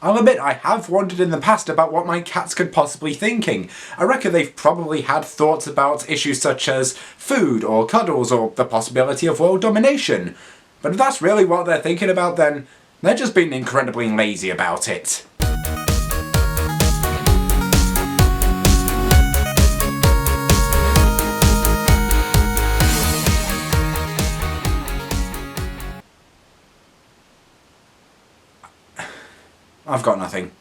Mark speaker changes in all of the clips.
Speaker 1: I'll admit I have wondered in the past about what my cats could possibly be thinking. I reckon they've probably had thoughts about issues such as food or cuddles or the possibility of world domination. But if that's really what they're thinking about, then they're just being incredibly lazy about it. I've got nothing.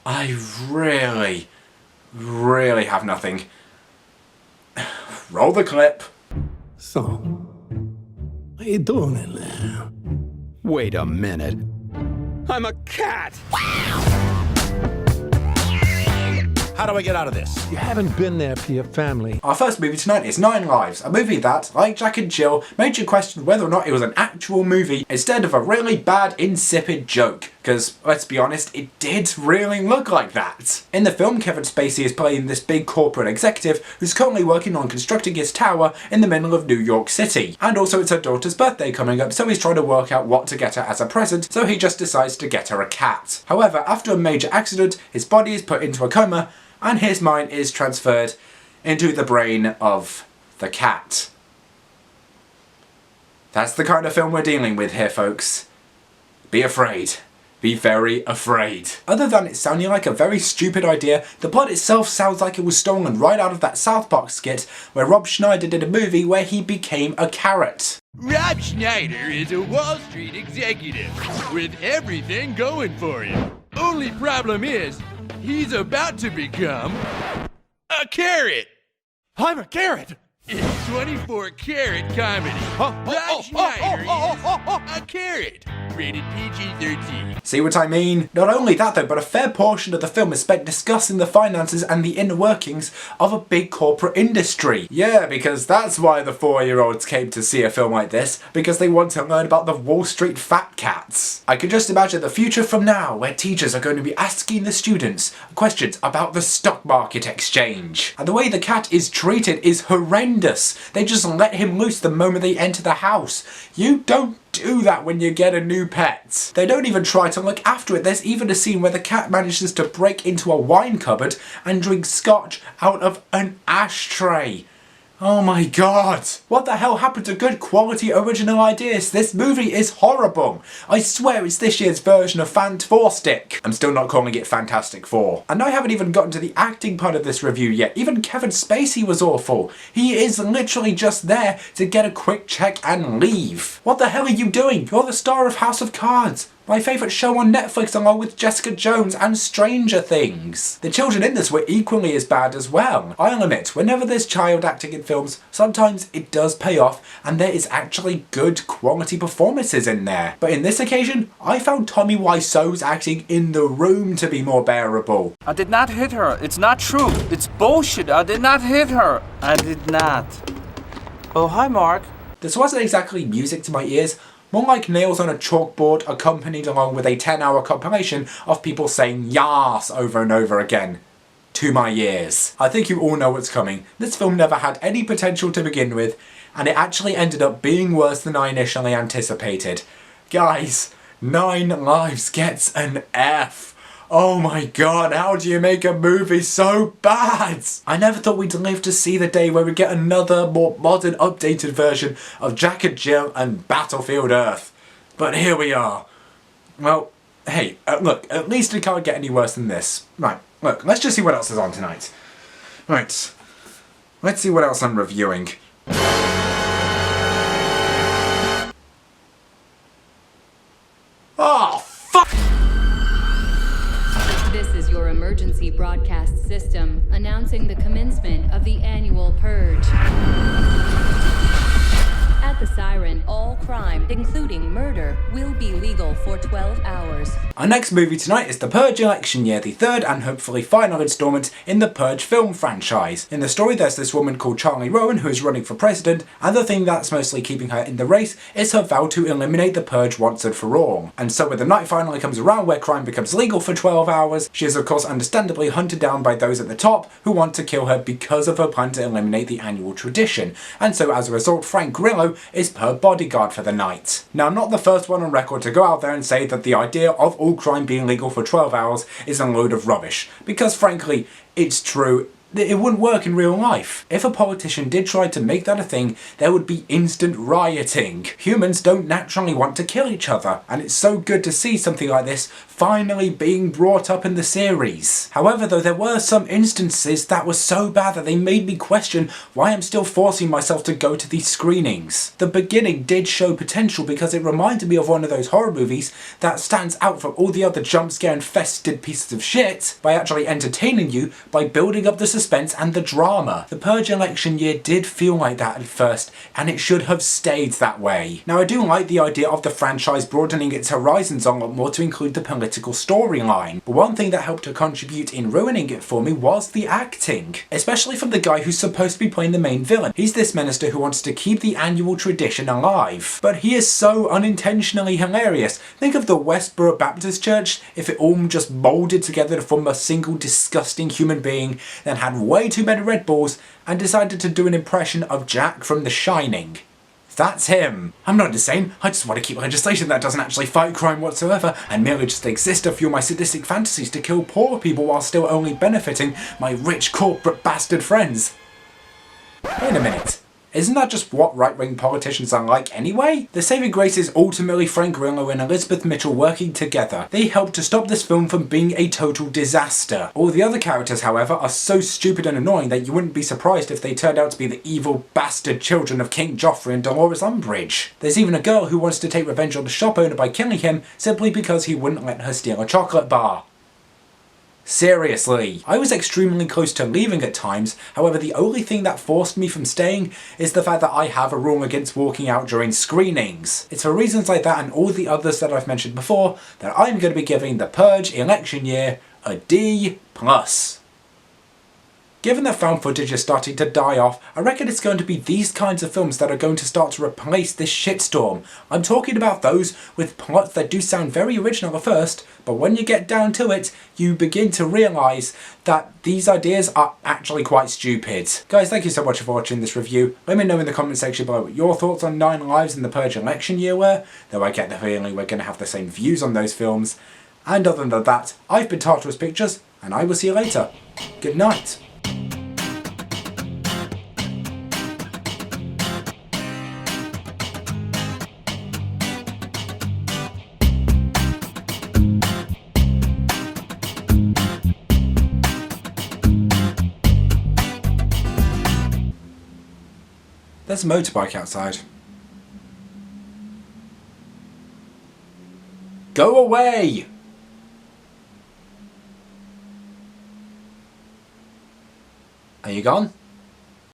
Speaker 1: I really have nothing. Roll the clip.
Speaker 2: So, what you doing in there?
Speaker 3: Wait a minute. I'm a cat!
Speaker 4: How do I get out of this?
Speaker 2: You haven't been there for your family.
Speaker 1: Our first movie tonight is 9 Lives, a movie that, like Jack and Jill, made you question whether or not it was an actual movie instead of a really bad, insipid joke. Because, let's be honest, it did really look like that. In the film, Kevin Spacey is playing this big corporate executive who's currently working on constructing his tower in the middle of New York City. And also it's her daughter's birthday coming up, so he's trying to work out what to get her as a present, so he just decides to get her a cat. However, after a major accident, his body is put into a coma, and his mind is transferred into the brain of the cat. That's the kind of film we're dealing with here, folks. Be afraid. Be very afraid. Other than it sounding like a very stupid idea, the plot itself sounds like it was stolen right out of that South Park skit where Rob Schneider did a movie where he became a carrot.
Speaker 5: Rob Schneider is a Wall Street executive with everything going for him. Only problem is, he's about to become a carrot.
Speaker 4: I'm a carrot!
Speaker 5: It's 24 karat comedy. Rob Schneider is a carrot. Rated PG-13.
Speaker 1: See what I mean? Not only that though, but a fair portion of the film is spent discussing the finances and the inner workings of a big corporate industry. Yeah, because that's why the 4-year-olds came to see a film like this, because they want to learn about the Wall Street fat cats. I can just imagine the future from now, where teachers are going to be asking the students questions about the stock market exchange. And the way the cat is treated is horrendous. They just let him loose the moment they enter the house. You don't do that when you get a new pet. They don't even try to look after it. There's even a scene where the cat manages to break into a wine cupboard and drink scotch out of an ashtray. Oh my god. What the hell happened to good quality original ideas? This movie is horrible. I swear it's this year's version of Fant4stick. I'm still not calling it Fantastic Four. And I haven't even gotten to the acting part of this review yet. Even Kevin Spacey was awful. He is literally just there to get a quick check and leave. What the hell are you doing? You're the star of House of Cards, my favourite show on Netflix, along with Jessica Jones and Stranger Things. The children in this were equally as bad as well. I'll admit, whenever there's child acting in films, sometimes it does pay off and there is actually good quality performances in there. But in this occasion, I found Tommy Wiseau's acting in The Room to be more bearable.
Speaker 6: I did not hit her. It's not true. It's bullshit. I did not hit her. I did not. Oh, hi, Mark.
Speaker 1: This wasn't exactly music to my ears, more like nails on a chalkboard accompanied along with a 10-hour compilation of people saying "yas" over and over again. To my ears. I think you all know what's coming. This film never had any potential to begin with, and it actually ended up being worse than I initially anticipated. Guys, 9 Lives gets an F. Oh my god, how do you make a movie so bad? I never thought we'd live to see the day where we get another, more modern, updated version of Jack and Jill and Battlefield Earth. But here we are. Well, hey, look, at least it can't get any worse than this. Right, look, let's just see what else is on tonight. Right, let's see what else I'm reviewing. Oh, fuck!
Speaker 7: This is your emergency broadcast system announcing the commencement of the annual Purge. At the siren, all crime, including murder, will be legal for 12 hours.
Speaker 1: Our next movie tonight is The Purge election year, the third and hopefully final installment in the Purge film franchise. In the story there's this woman called Charlie Rowan who is running for president, and the thing that's mostly keeping her in the race is her vow to eliminate the Purge once and for all. And so when the night finally comes around where crime becomes legal for 12 hours, she is of course understandably hunted down by those at the top who want to kill her because of her plan to eliminate the annual tradition. And so as a result, Frank Grillo is per bodyguard for the night. Now, I'm not the first one on record to go out there and say that the idea of all crime being legal for 12 hours is a load of rubbish, because frankly, it's true. It wouldn't work in real life. If a politician did try to make that a thing, there would be instant rioting. Humans don't naturally want to kill each other, and it's so good to see something like this finally being brought up in the series. However, though, there were some instances that were so bad that they made me question why I'm still forcing myself to go to these screenings. The beginning did show potential because it reminded me of one of those horror movies that stands out from all the other jump scare infested pieces of shit by actually entertaining you by building up the suspense and the drama. The Purge election year did feel like that at first, and it should have stayed that way. Now, I do like the idea of the franchise broadening its horizons a lot more to include the political storyline, but one thing that helped to contribute in ruining it for me was the acting, especially from the guy who's supposed to be playing the main villain. He's this minister who wants to keep the annual tradition alive, but he is so unintentionally hilarious. Think of the Westboro Baptist Church if it all just molded together to form a single disgusting human being, then had way too many Red Bulls and decided to do an impression of Jack from The Shining. That's him. I'm not insane, I just want to keep legislation that doesn't actually fight crime whatsoever and merely just exist to fuel my sadistic fantasies to kill poor people while still only benefiting my rich corporate bastard friends. Wait a minute. Isn't that just what right-wing politicians are like anyway? The saving grace is ultimately Frank Grillo and Elizabeth Mitchell working together. They helped to stop this film from being a total disaster. All the other characters, however, are so stupid and annoying that you wouldn't be surprised if they turned out to be the evil bastard children of King Joffrey and Dolores Umbridge. There's even a girl who wants to take revenge on the shop owner by killing him simply because he wouldn't let her steal a chocolate bar. Seriously. I was extremely close to leaving at times, however the only thing that forced me from staying is the fact that I have a rule against walking out during screenings. It's for reasons like that and all the others that I've mentioned before that I'm going to be giving the Purge election year a D+. Given that found footage is starting to die off, I reckon it's going to be these kinds of films that are going to start to replace this shitstorm. I'm talking about those with plots that do sound very original at first, but when you get down to it, you begin to realise that these ideas are actually quite stupid. Guys, thank you so much for watching this review. Let me know in the comment section below what your thoughts on 9 Lives in the Purge election year were, though I get the feeling we're going to have the same views on those films. And other than that, I've been Tartarus Pictures, and I will see you later. Good night. There's a motorbike outside. Go away! Are you gone?